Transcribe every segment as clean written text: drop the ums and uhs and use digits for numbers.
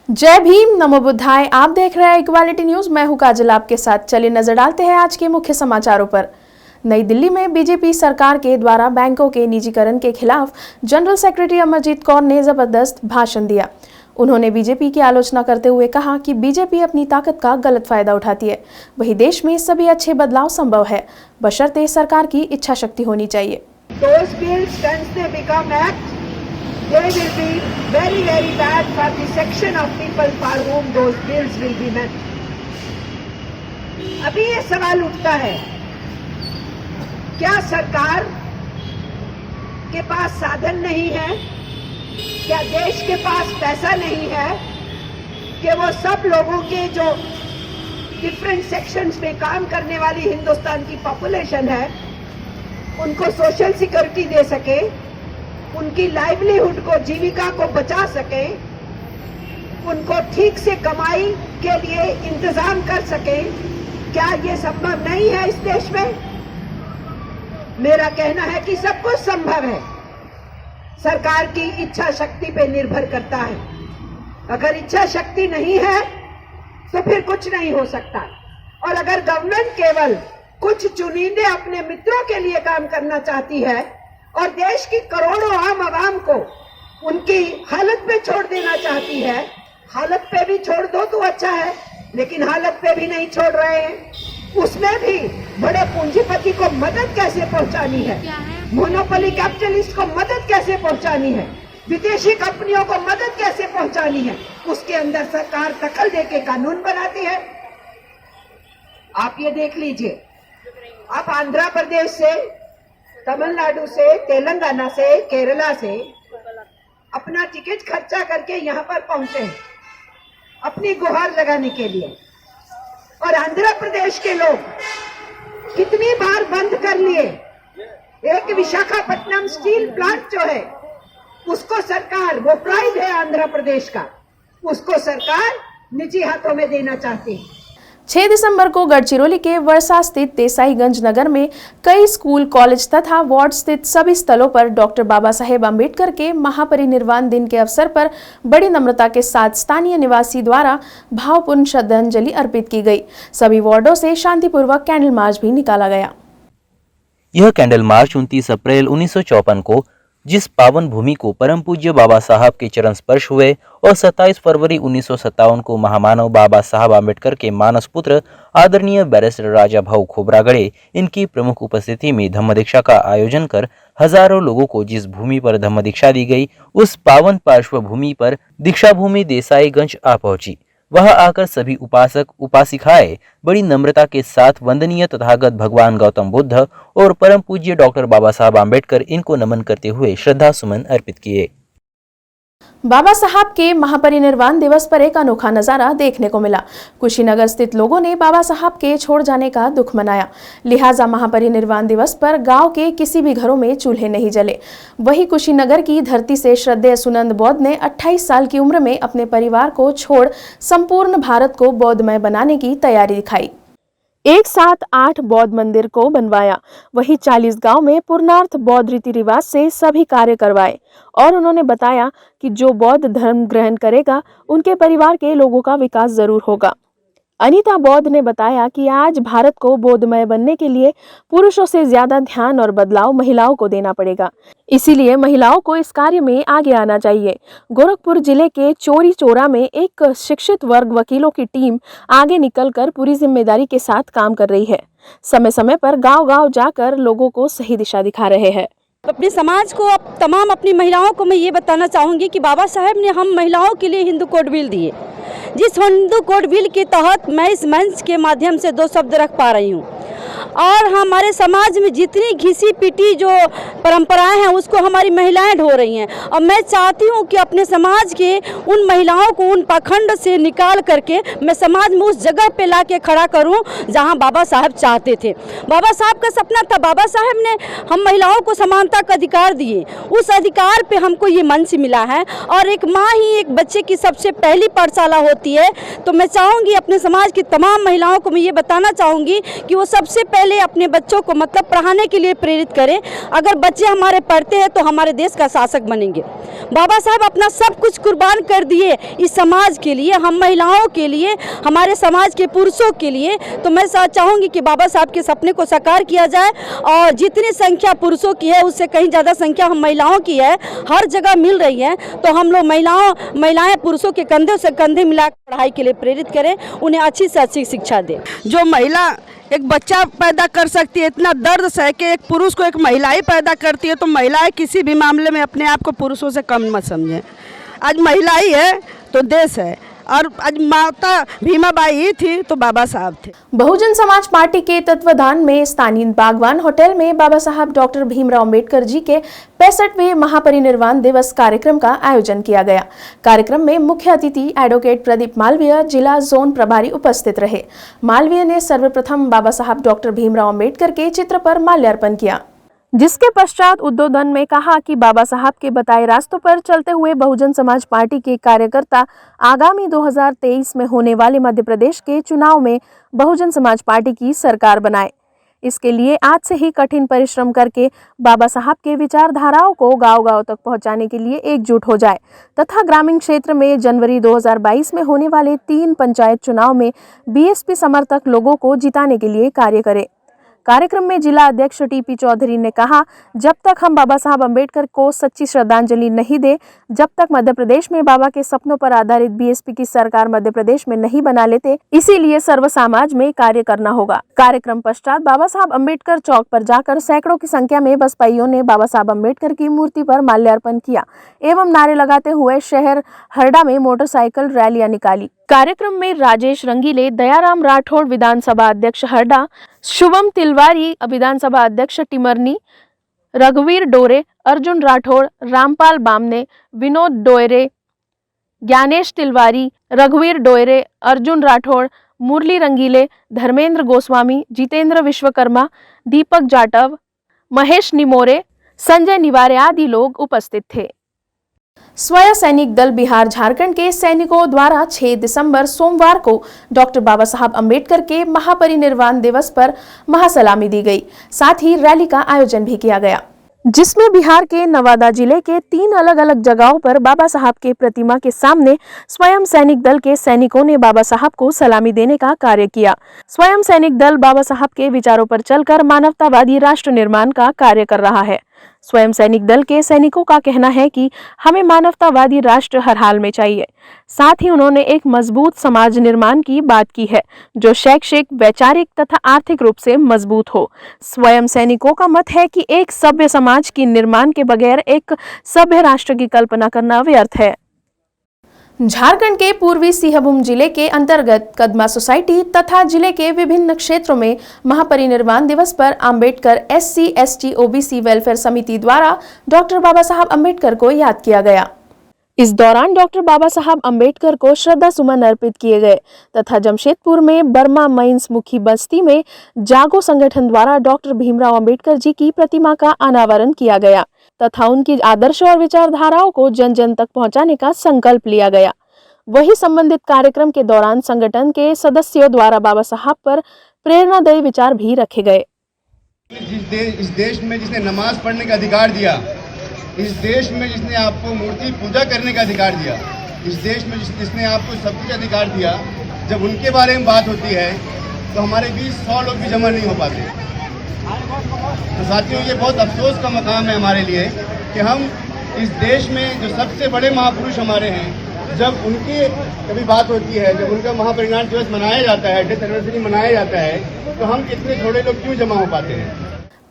जय भीम, नमो बुद्धाय। आप देख रहे हैं इक्वालिटी न्यूज। मैं हूं काजल आपके साथ। चलिए नजर डालते हैं आज के मुख्य समाचारों पर। नई दिल्ली में बीजेपी सरकार के द्वारा बैंकों के निजीकरण के खिलाफ जनरल सेक्रेटरी अमरजीत कौर ने जबरदस्त भाषण दिया। उन्होंने बीजेपी की आलोचना करते हुए कहा कि बीजेपी अपनी ताकत का गलत फायदा उठाती है। वहीं देश में सभी अच्छे बदलाव संभव है, बशर्ते सरकार की इच्छा शक्ति होनी चाहिए। They will be very, very bad for the section of people for whom those bills will be meant. अभी ये सवाल उठता है, क्या सरकार के पास साधन नहीं है? क्या देश के पास पैसा नहीं है कि वो सब लोगों के जो डिफरेंट सेक्शंस में काम करने वाली हिंदुस्तान की पॉपुलेशन है उनको सोशल सिक्योरिटी दे सके, उनकी लाइवलीहुड को, जीविका को बचा सके, उनको ठीक से कमाई के लिए इंतजाम कर सके? क्या ये संभव नहीं है इस देश में? मेरा कहना है कि सब कुछ संभव है, सरकार की इच्छा शक्ति पे निर्भर करता है। अगर इच्छा शक्ति नहीं है तो फिर कुछ नहीं हो सकता। और अगर गवर्नमेंट केवल कुछ चुनिंदे अपने मित्रों के लिए काम करना चाहती है और देश की करोड़ों आम आवाम को उनकी हालत पे छोड़ देना चाहती है, हालत पे भी छोड़ दो तो अच्छा है, लेकिन हालत पे भी नहीं छोड़ रहे हैं। उसमें भी बड़े पूंजीपति को मदद कैसे पहुंचानी है, मोनोपोली कैपिटलिस्ट को मदद कैसे पहुंचानी है, विदेशी कंपनियों को मदद कैसे पहुंचानी है, उसके अंदर सरकार दखल देके कानून बनाती है। आप ये देख लीजिए, आप आंध्र प्रदेश से, तमिलनाडु से, तेलंगाना से, केरला से अपना टिकट खर्चा करके यहाँ पर पहुंचे हैं अपनी गुहार लगाने के लिए। और आंध्र प्रदेश के लोग कितनी बार बंद कर लिए। एक विशाखापट्टनम स्टील प्लांट जो है उसको सरकार, वो प्राइड है आंध्र प्रदेश का, उसको सरकार निजी हाथों में देना चाहती है। 6 दिसंबर को गढ़चिरौली के वर्षा स्थित देसाईगंज नगर में कई स्कूल, कॉलेज तथा वार्ड स्थित सभी स्थलों पर डॉक्टर बाबा साहेब अम्बेडकर के महापरिनिर्वाण दिन के अवसर पर बड़ी नम्रता के साथ स्थानीय निवासी द्वारा भावपूर्ण श्रद्धांजलि अर्पित की गई। सभी वार्डों से शांतिपूर्वक कैंडल मार्च भी निकाला गया। यह कैंडल मार्च 29 अप्रैल 1954 को जिस पावन भूमि को परम पूज्य बाबा साहब के चरण स्पर्श हुए और 27 फरवरी 1957 को महामानव बाबा साहब आम्बेडकर के मानस पुत्र आदरणीय बैरिस्टर राजा भाऊ खोबरागड़े इनकी प्रमुख उपस्थिति में धम्म दीक्षा का आयोजन कर हजारों लोगों को जिस भूमि पर धम्म दीक्षा दी गई, उस पावन पार्श्व भूमि पर दीक्षा भूमि देसाईगंज आ पहुंची। वहां आकर सभी उपासक उपासिकाएं बड़ी नम्रता के साथ वंदनीय तथागत भगवान गौतम बुद्ध और परम पूज्य डॉक्टर बाबा साहब आम्बेडकर इनको नमन करते हुए श्रद्धा सुमन अर्पित किए। बाबा साहब के महापरिनिर्वाण दिवस पर एक अनोखा नजारा देखने को मिला। कुशीनगर स्थित लोगों ने बाबा साहब के छोड़ जाने का दुख मनाया, लिहाजा महापरिनिर्वाण दिवस पर गांव के किसी भी घरों में चूल्हे नहीं जले। वहीं कुशीनगर की धरती से श्रद्धेय सुनंद बौद्ध ने 28 साल की उम्र में अपने परिवार को छोड़ संपूर्ण भारत को बौद्धमय बनाने की तैयारी दिखाई। एक साथ 8 बौद्ध मंदिर को बनवाया, वहीं 40 गांव में पूर्णार्थ बौद्ध रीति रिवाज से सभी कार्य करवाए और उन्होंने बताया कि जो बौद्ध धर्म ग्रहण करेगा उनके परिवार के लोगों का विकास जरूर होगा। अनीता बौद्ध ने बताया कि आज भारत को बौद्धमय बनने के लिए पुरुषों से ज्यादा ध्यान और बदलाव महिलाओं को देना पड़ेगा, इसीलिए महिलाओं को इस कार्य में आगे आना चाहिए। गोरखपुर जिले के चोरी चोरा में एक शिक्षित वर्ग वकीलों की टीम आगे निकलकर पूरी जिम्मेदारी के साथ काम कर रही है। समय समय पर गांव-गांव जाकर लोगों को सही दिशा दिखा रहे हैं। अपने समाज को, तमाम अपनी महिलाओं को मैं ये बताना चाहूँगी कि बाबा साहब ने हम महिलाओं के लिए हिंदू कोड बिल दिए, जिस हिंदू कोड बिल के तहत मैं इस मंच के माध्यम से 2 शब्द रख पा रही हूँ। और हमारे समाज में जितनी घिसी पिटी जो परंपराएं हैं उसको हमारी महिलाएं ढो रही हैं, और मैं चाहती हूं कि अपने समाज के उन महिलाओं को उन पाखंड से निकाल करके मैं समाज में उस जगह पे ला के खड़ा करूं जहां बाबा साहब चाहते थे। बाबा साहब का सपना था, बाबा साहब ने हम महिलाओं को समानता का अधिकार दिए, उस अधिकार पे हमको ये मंच मिला है। और एक माँ ही एक बच्चे की सबसे पहली पाठशाला होती है, तो मैं चाहूँगी अपने समाज की तमाम महिलाओं को मैं ये बताना चाहूँगी कि वो सबसे पहले अपने बच्चों को मतलब पढ़ाने के लिए प्रेरित करें। अगर बच्चे हमारे पढ़ते हैं तो हमारे देश का शासक बनेंगे। बाबा साहब अपना सब कुछ कुर्बान कर दिए इस समाज के लिए, हम महिलाओं के लिए, हमारे समाज के पुरुषों के लिए। तो मैं चाहूँगी कि बाबा साहब के सपने को साकार किया जाए और जितनी संख्या पुरुषों की है उससे कहीं ज़्यादा संख्या हम महिलाओं की है, हर जगह मिल रही है। तो हम लोग महिलाएं पुरुषों के कंधे से कंधे मिलाकर पढ़ाई के लिए प्रेरित करें, उन्हें अच्छी से अच्छी शिक्षा दें। जो महिला एक बच्चा पैदा कर सकती है, इतना दर्द सह के एक पुरुष को एक महिला ही पैदा करती है, तो महिलाएं किसी भी मामले में अपने आप को पुरुषों से कम मत समझें। आज महिला ही है तो देश है, और आज माता भीमाबाई ही थी तो बाबा साहब थे। बहुजन समाज पार्टी के तत्वाधान में स्थानीय बागवान होटल में बाबा साहब डॉक्टर भीमराव अम्बेडकर जी के 65वें महापरिनिर्वाण दिवस कार्यक्रम का आयोजन किया गया। कार्यक्रम में मुख्य अतिथि एडवोकेट प्रदीप मालवीय जिला जोन प्रभारी उपस्थित रहे। मालवीय ने सर्वप्रथम बाबा साहब डॉक्टर भीमराव अम्बेडकर के चित्र पर माल्यार्पण किया, जिसके पश्चात उद्बोधन में कहा कि बाबा साहब के बताए रास्तों पर चलते हुए बहुजन समाज पार्टी के कार्यकर्ता आगामी 2023 में होने वाले मध्य प्रदेश के चुनाव में बहुजन समाज पार्टी की सरकार बनाए। इसके लिए आज से ही कठिन परिश्रम करके बाबा साहब के विचारधाराओं को गांव-गांव तक पहुंचाने के लिए एकजुट हो जाए तथा ग्रामीण क्षेत्र में जनवरी 2022 में होने वाले 3 पंचायत चुनाव में बीएसपी समर्थक लोगों को जिताने के लिए कार्य करे। कार्यक्रम में जिला अध्यक्ष टीपी चौधरी ने कहा, जब तक हम बाबा साहब अम्बेडकर को सच्ची श्रद्धांजलि नहीं दे, जब तक मध्य प्रदेश में बाबा के सपनों पर आधारित बीएसपी की सरकार मध्य प्रदेश में नहीं बना लेते, इसीलिए सर्व समाज में कार्य करना होगा। कार्यक्रम पश्चात बाबा साहब अम्बेडकर चौक पर जाकर सैकड़ों की संख्या में बसपाइयों ने बाबा साहब अम्बेडकर की मूर्ति पर माल्यार्पण किया एवं नारे लगाते हुए शहर हरडा में मोटरसाइकिल रैलियां निकाली। कार्यक्रम में राजेश रंगीले, दयाराम राठौड़ विधानसभा अध्यक्ष हरडा, शुभम तिलवारी विधानसभा अध्यक्ष टिमरनी, रघुवीर डोरे, अर्जुन राठौड़, रामपाल बामने, विनोद डोयरे, ज्ञानेश तिलवारी, रघुवीर डोयरे, अर्जुन राठौड़, मुरली रंगीले, धर्मेंद्र गोस्वामी, जितेंद्र विश्वकर्मा, दीपक जाटव, महेश निमोरे, संजय निवारे आदि लोग उपस्थित थे। स्वयं सैनिक दल बिहार झारखंड के सैनिकों द्वारा 6 दिसंबर सोमवार को डॉक्टर बाबा साहब अम्बेडकर के महापरिनिर्वाण दिवस पर महासलामी दी गई। साथ ही रैली का आयोजन भी किया गया, जिसमें बिहार के नवादा जिले के 3 अलग अलग जगहों पर बाबा साहब के प्रतिमा के सामने स्वयं सैनिक दल के सैनिकों ने बाबा साहब को सलामी देने का कार्य किया। स्वयं सैनिक दल बाबा साहब के विचारों पर चलकर मानवतावादी राष्ट्र निर्माण का कार्य कर रहा है। स्वयं सैनिक दल के सैनिकों का कहना है कि हमें मानवतावादी राष्ट्र हर हाल में चाहिए। साथ ही उन्होंने एक मजबूत समाज निर्माण की बात की है, जो शैक्षिक, वैचारिक तथा आर्थिक रूप से मजबूत हो। स्वयं सैनिकों का मत है कि एक सभ्य समाज की निर्माण के बगैर एक सभ्य राष्ट्र की कल्पना करना व्यर्थ है। झारखंड के पूर्वी सिंहभूम जिले के अंतर्गत कदमा सोसाइटी तथा जिले के विभिन्न क्षेत्रों में महापरिनिर्वाण दिवस पर Ambedkar SC ST OBC welfare समिति द्वारा डॉक्टर बाबा साहब अम्बेडकर को याद किया गया। इस दौरान डॉक्टर बाबा साहब अम्बेडकर को श्रद्धा सुमन अर्पित किए गए तथा जमशेदपुर में बर्मा माइंस मुखी बस्ती में जागो संगठन द्वारा डॉक्टर भीमराव अम्बेडकर जी की प्रतिमा का अनावरण किया गया तथा उनकी आदर्श और विचारधाराओं को जन जन तक पहुंचाने का संकल्प लिया गया। वही संबंधित कार्यक्रम के दौरान संगठन के सदस्यों द्वारा बाबा साहब पर प्रेरणादायी विचार भी रखे गए। इस देश में जिसने नमाज पढ़ने का अधिकार दिया, इस देश में जिसने आपको मूर्ति पूजा करने का अधिकार दिया, इस देश में जिसने आपको सब कुछ अधिकार दिया, जब उनके बारे में बात होती है तो हमारे बीच 100 लोग भी जमा नहीं हो पाते। तो साथियों, ये बहुत अफसोस का मकाम है हमारे लिए कि हम इस देश में जो सबसे बड़े महापुरुष हमारे हैं, जब उनकी कभी बात होती है, जब उनका महापरिनिर्वाण दिवस मनाया जाता है, डेथ एनिवर्सरी मनाया जाता है, तो हम कितने थोड़े लोग क्यों जमा हो पाते हैं।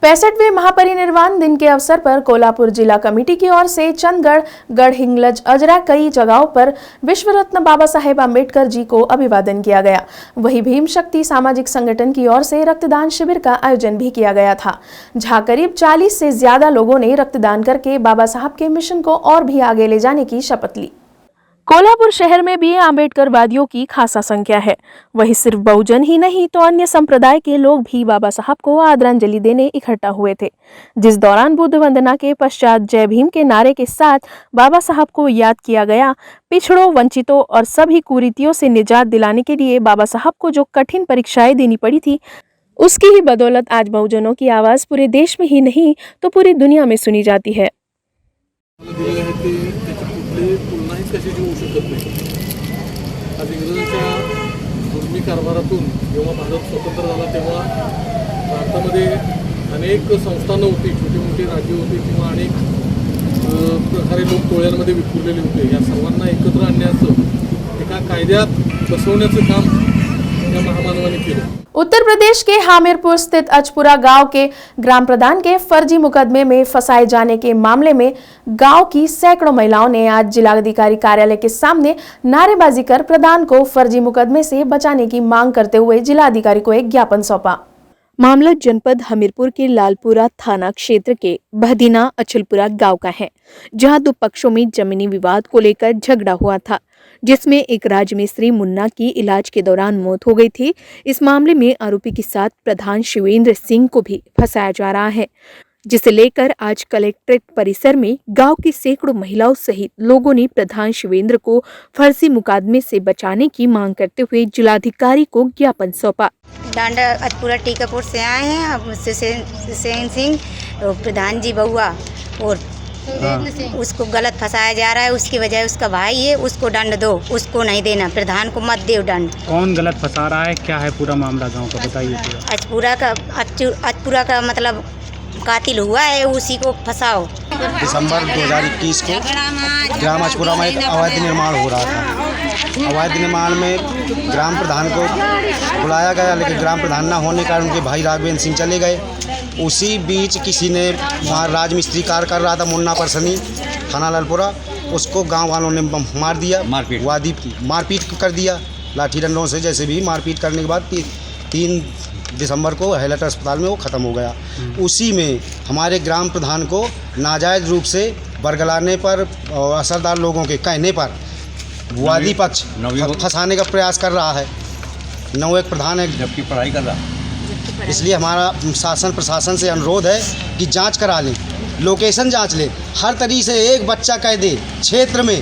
65वें महापरिनिर्वाण दिन के अवसर पर कोल्हापुर जिला कमेटी की ओर से चंदगढ़, गढ़हिंग्लज, अजरा कई जगहों पर विश्व रत्न बाबा साहेब अम्बेडकर जी को अभिवादन किया गया। वहीं भीम शक्ति सामाजिक संगठन की ओर से रक्तदान शिविर का आयोजन भी किया गया था, जहां करीब 40 से ज्यादा लोगों ने रक्तदान करके बाबा साहब के मिशन को और भी आगे ले जाने की शपथ ली। कोल्हापुर शहर में भी अम्बेडकरवादियों की खासा संख्या है। वही सिर्फ बहुजन ही नहीं तो अन्य संप्रदाय के लोग भी बाबा साहब को आदरांजलि देने इकट्ठा हुए थे, जिस दौरान बुद्ध वंदना के पश्चात जय भीम के नारे के साथ बाबा साहब को याद किया गया। पिछड़ों, वंचितों और सभी कुरीतियों से निजात दिलाने के लिए बाबा साहब को जो कठिन परीक्षाएं देनी पड़ी थी, उसकी ही बदौलत आज बहुजनों की आवाज पूरे देश में ही नहीं तो पूरी दुनिया में सुनी जाती है। दिलेले आहे ते त्याची कुठलीही तुलनाही कशाची होऊ शकत नाही. आज इंग्रजांच्या जुलमी कारभारातून जेव्हा भारत स्वतंत्र झाला तेव्हा भारतामध्ये अनेक संस्थानं होती, छोटी मोठी राज्य होती किंवा अनेक प्रकारे लोक टोळ्यांमध्ये विखुरलेले होते. या सर्वांना एकत्र आणण्याचं एका कायद्यात बसवण्याचं काम या महामानवाने केलं. उत्तर प्रदेश के हामिरपुर स्थित अचपुरा गांव के ग्राम प्रधान के फर्जी मुकदमे में फंसाए जाने के मामले में गांव की सैकड़ों महिलाओं ने आज जिलाधिकारी कार्यालय के सामने नारेबाजी कर प्रधान को फर्जी मुकदमे से बचाने की मांग करते हुए जिलाधिकारी को एक ज्ञापन सौंपा। मामला जनपद हमीरपुर के लालपुरा थाना क्षेत्र के बहदीना अचलपुरा गांव का है, जहां दो पक्षों में जमीनी विवाद को लेकर झगड़ा हुआ था, जिसमें एक राजमिस्त्री मुन्ना की इलाज के दौरान मौत हो गई थी। इस मामले में आरोपी के साथ प्रधान शिवेंद्र सिंह को भी फंसाया जा रहा है, जिसे लेकर आज कलेक्ट्रेट परिसर में गांव की सैकड़ों महिलाओं सहित लोगों ने प्रधान शिवेंद्र को फर्जी मुकदमे से बचाने की मांग करते हुए जिलाधिकारी को ज्ञापन सौंपा। डांडा अतपुरा टीकापुर से आए हैं, अब सुसेन सिंह प्रधान जी बहुआ और उसको गलत फंसाया जा रहा है, उसकी वजह उसका भाई है, उसको दंड दो, उसको नहीं देना, प्रधान को मत दो दंड। कौन गलत फंसा रहा है, क्या है पूरा मामला गांव का बताइए। अचपुरा का मतलब कातिल हुआ है, उसी को फंसाओ। दिसंबर 2021 को ग्राम अचपुरा में एक अवैध निर्माण हो रहा था। अवैध निर्माण में ग्राम प्रधान को बुलाया गया, लेकिन ग्राम प्रधान ना होने के कारण उनके भाई राघवेंद्र सिंह चले गए। उसी बीच किसी ने वहाँ राजमिस्त्री कार्य कर रहा था, मुन्ना परसनी, थाना लालपुरा, उसको गांव वालों ने मार दिया, मारपीट कर दिया लाठी डंडों से। जैसे भी मारपीट करने के बाद 3 दिसंबर को हैलट अस्पताल में वो ख़त्म हो गया। उसी में हमारे ग्राम प्रधान को नाजायज़ रूप से बरगलाने पर और असरदार लोगों के कहने पर वादी पक्ष फंसाने का प्रयास कर रहा है। नौ एक प्रधान है, जबकि पढ़ाई कर रहा है। इसलिए हमारा शासन प्रशासन से अनुरोध है कि जांच करा लें, लोकेशन जांच लें, हर तरीके से एक बच्चा कह दे क्षेत्र में,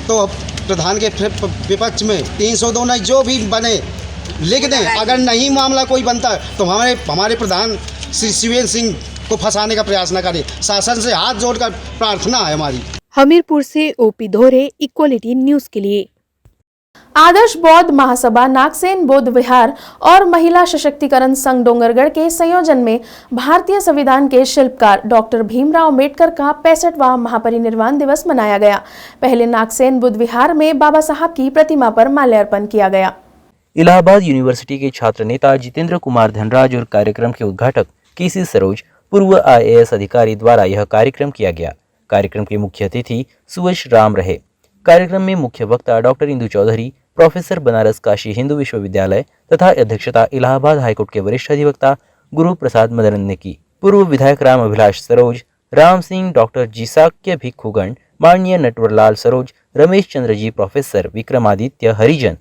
तो प्रधान के विपक्ष में 302 नहीं जो भी बने लिख दें। अगर नहीं मामला कोई बनता तो हमारे प्रधान श्री शिवेंद्र सिंह को फंसाने का प्रयास न करें। शासन से हाथ जोड़कर प्रार्थना है हमारी। हमीरपुर से ओपी धोरे, इक्वालिटी न्यूज के लिए। आदर्श बौद्ध महासभा नागसेन बौद्ध विहार और महिला सशक्तिकरण संघ डोंगरगढ़ के संयोजन में भारतीय संविधान के शिल्पकार डॉक्टर भीमराव अम्बेडकर का 65वां महापरिनिर्वाण दिवस मनाया गया। पहले नागसेन बुद्ध विहार में बाबा साहब की प्रतिमा पर माल्यार्पण किया गया। इलाहाबाद यूनिवर्सिटी के छात्र नेता जितेंद्र कुमार धनराज और कार्यक्रम के उद्घाटक केसी सरोज, पूर्व IAS अधिकारी द्वारा यह कार्यक्रम किया गया। कार्यक्रम के मुख्य अतिथि सुवश राम रहे। कार्यक्रम में मुख्य वक्ता डॉक्टर इंदु चौधरी, प्रोफेसर बनारस काशी हिंदू विश्वविद्यालय तथा अध्यक्षता इलाहाबाद हाईकोर्ट के वरिष्ठ अधिवक्ता गुरु प्रसाद मदन ने की। पूर्व विधायक राम अभिलाष सरोज, राम सिंह, डॉक्टर जीसाक्य भिक्षुगण, माननीय नटवरलाल सरोज, रमेश चंद्र जी, प्रोफेसर विक्रमादित्य हरिजन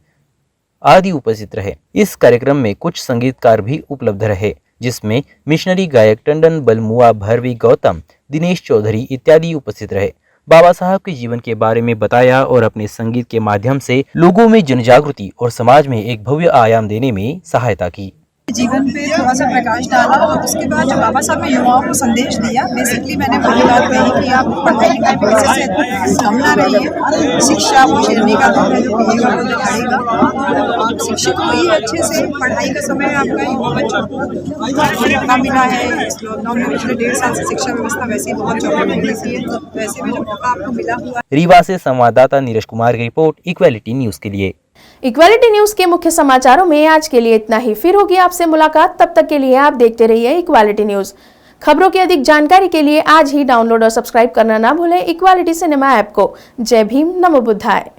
आदि उपस्थित रहे। इस कार्यक्रम में कुछ संगीतकार भी उपलब्ध रहे, जिसमें मिशनरी गायक टंडन बलमुआ, भरवी गौतम, दिनेश चौधरी इत्यादि उपस्थित रहे। बाबा साहब के जीवन के बारे में बताया और अपने संगीत के माध्यम से लोगों में जनजागृति और समाज में एक भव्य आयाम देने में सहायता की। जीवन पे थोड़ा सा प्रकाश डाला और उसके बाद जो बाबा साहब ने युवाओं को संदेश दिया, बेसिकली मैंने वही बात कही कि आप पढ़ाई लिखाई में किसी से कम ना रहिए। शिक्षा वो शेरनी का दौर है जो पिएगा वो दिखाएगा। आप शिक्षित होइए अच्छे से, पढ़ाई का समय आपका युवा बच्चों को मौका मिला है। इस लॉकडाउन में पिछले 1.5 साल से शिक्षा व्यवस्था वैसे ही बहुत चौपट हो गई है, वैसे में जो मौका आपको मिला हुआ। रीवा से संवाददाता नीरज कुमार की रिपोर्ट, इक्वालिटी न्यूज के लिए। इक्वालिटी न्यूज के मुख्य समाचारों में आज के लिए इतना ही। फिर होगी आपसे मुलाकात, तब तक के लिए आप देखते रहिए इक्वालिटी न्यूज। खबरों की अधिक जानकारी के लिए आज ही डाउनलोड और सब्सक्राइब करना ना भूलें इक्वालिटी सिनेमा ऐप को। जय भीम, नमो बुद्धाय।